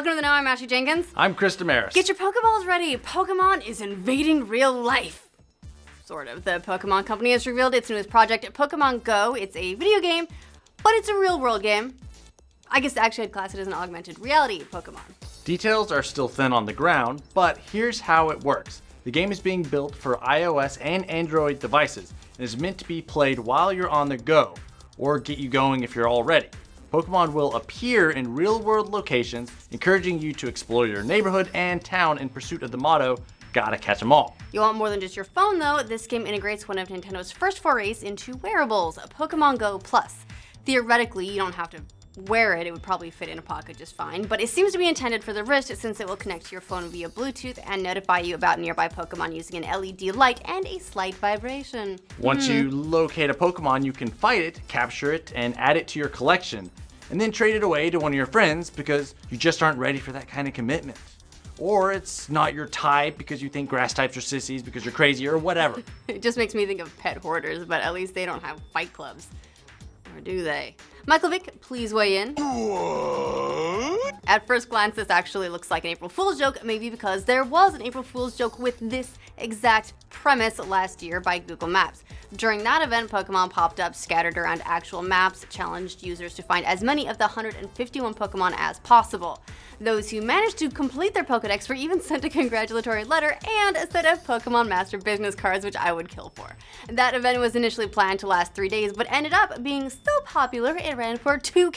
Welcome to the Know. I'm Ashley Jenkins. I'm Chris Demarais. Get your Pokeballs ready. Pokemon is invading real life. Sort of. The Pokemon Company has revealed its newest project, Pokémon Go. It's a video game, but it's a real-world game. I guess actually I'd class it as an augmented reality Pokemon. Details are still thin on the ground, but here's how it works. The game is being built for iOS and Android devices and is meant to be played while you're on the go, or get you going if you're all ready. Pokemon will appear in real-world locations, encouraging you to explore your neighborhood and town in pursuit of the motto, gotta catch 'em all. You want more than just your phone though. This game integrates one of Nintendo's first forays into wearables, Pokémon Go Plus. Theoretically, you don't have to wear it, it would probably fit in a pocket just fine, but it seems to be intended for the wrist since it will connect to your phone via Bluetooth and notify you about nearby Pokemon using an LED light and a slight vibration. Once you locate a Pokemon, you can fight it, capture it, and add it to your collection, and then trade it away to one of your friends because you just aren't ready for that kind of commitment. Or it's not your type because you think grass types are sissies because you're crazy or whatever. It just makes me think of pet hoarders, but at least they don't have fight clubs. Or do they? Michael Vick, please weigh in. What? At first glance, this actually looks like an April Fool's joke, maybe because there was an April Fool's joke with this exact premise last year by Google Maps. During that event, Pokemon popped up scattered around actual maps, challenged users to find as many of the 151 Pokemon as possible. Those who managed to complete their Pokedex were even sent a congratulatory letter and a set of Pokemon Master business cards, which I would kill for. That event was initially planned to last 3 days, but ended up being so popular it ran for two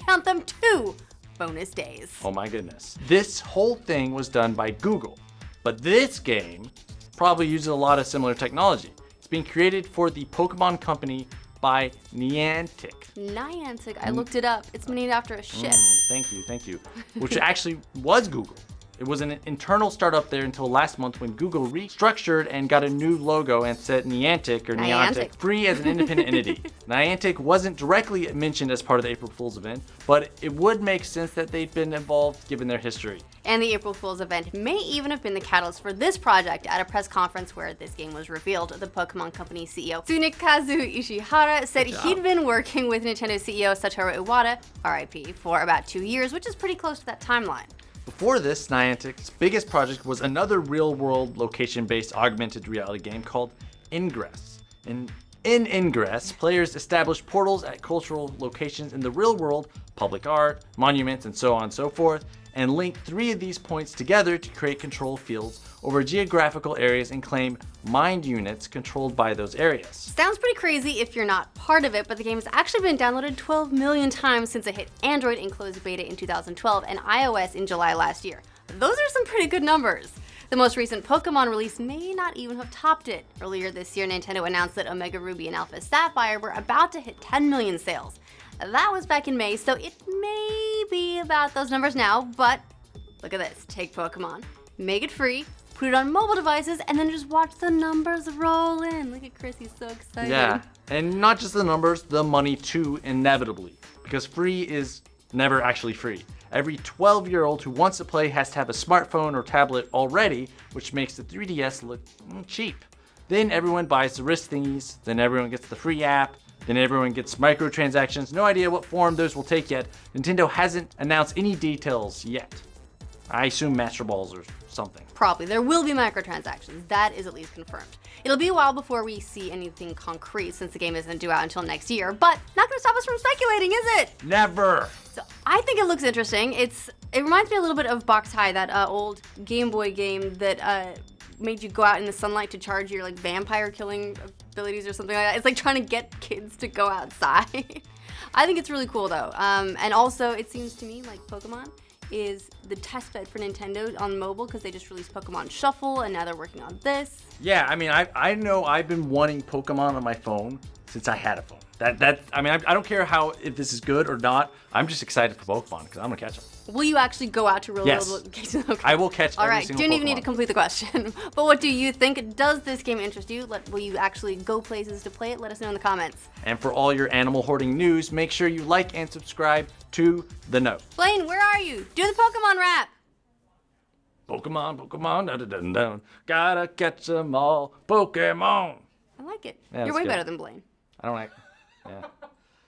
bonus days. Oh my goodness. This whole thing was done by Google, but this game probably uses a lot of similar technology. It's being created for the Pokemon Company by Niantic. Niantic, I looked it up. It's named after a ship. Thank you. Which actually was Google. It was an internal startup there until last month when Google restructured and got a new logo and set Niantic free as an independent entity. Niantic wasn't directly mentioned as part of the April Fool's event, but it would make sense that they'd been involved given their history. And the April Fool's event may even have been the catalyst for this project. At a press conference where this game was revealed, the Pokemon Company CEO Tsunekazu Ishihara said he'd been working with Nintendo CEO Satoru Iwata, RIP, for about 2 years, which is pretty close to that timeline. Before this, Niantic's biggest project was another real-world location-based augmented reality game called Ingress. In Ingress, players establish portals at cultural locations in the real world, public art, monuments, and so on and so forth, and link 3 of these points together to create control fields over geographical areas and claim mind units controlled by those areas. Sounds pretty crazy if you're not part of it, but the game has actually been downloaded 12 million times since it hit Android in closed beta in 2012 and iOS in July last year. Those are some pretty good numbers. The most recent Pokemon release may not even have topped it. Earlier this year, Nintendo announced that Omega Ruby and Alpha Sapphire were about to hit 10 million sales. That was back in May, so it may be about those numbers now, but look at this. Take Pokemon, make it free, put it on mobile devices, and then just watch the numbers roll in. Look at Chris, he's so excited. Yeah, and not just the numbers, the money too, inevitably, because free is never actually free. Every 12-year-old who wants to play has to have a smartphone or tablet already, which makes the 3DS look cheap. Then everyone buys the wrist thingies, then everyone gets the free app, then everyone gets microtransactions. No idea what form those will take yet. Nintendo hasn't announced any details yet. I assume Master Balls or something. Probably. There will be microtransactions. That is at least confirmed. It'll be a while before we see anything concrete since the game isn't due out until next year, but not going to stop us from speculating, is it? Never! So I think it looks interesting. It reminds me a little bit of Box High, that old Game Boy game that made you go out in the sunlight to charge your like vampire killing abilities or something like that. It's like trying to get kids to go outside. I think it's really cool though. And also it seems to me like Pokemon is the test bed for Nintendo on mobile because they just released Pokemon Shuffle and now they're working on this. Yeah, I mean, I know I've been wanting Pokemon on my phone since I had a phone. I mean, I don't care if this is good or not. I'm just excited for Pokemon because I'm gonna catch them. Will you actually go out to real world Yes. locations? Okay. I will catch All every right, single didn't even Pokemon. need to complete the question. But what do you think? Does this game interest you? Will you actually go places to play it? Let us know in the comments. And for all your animal hoarding news, make sure you like and subscribe to The Know. Blaine, where are you? Do the Pokemon rap. Pokemon, da-da-dun-dun. Gotta catch 'em all. Pokemon. I like it. Yeah, You're way good. better than Blaine. I don't like. Yeah.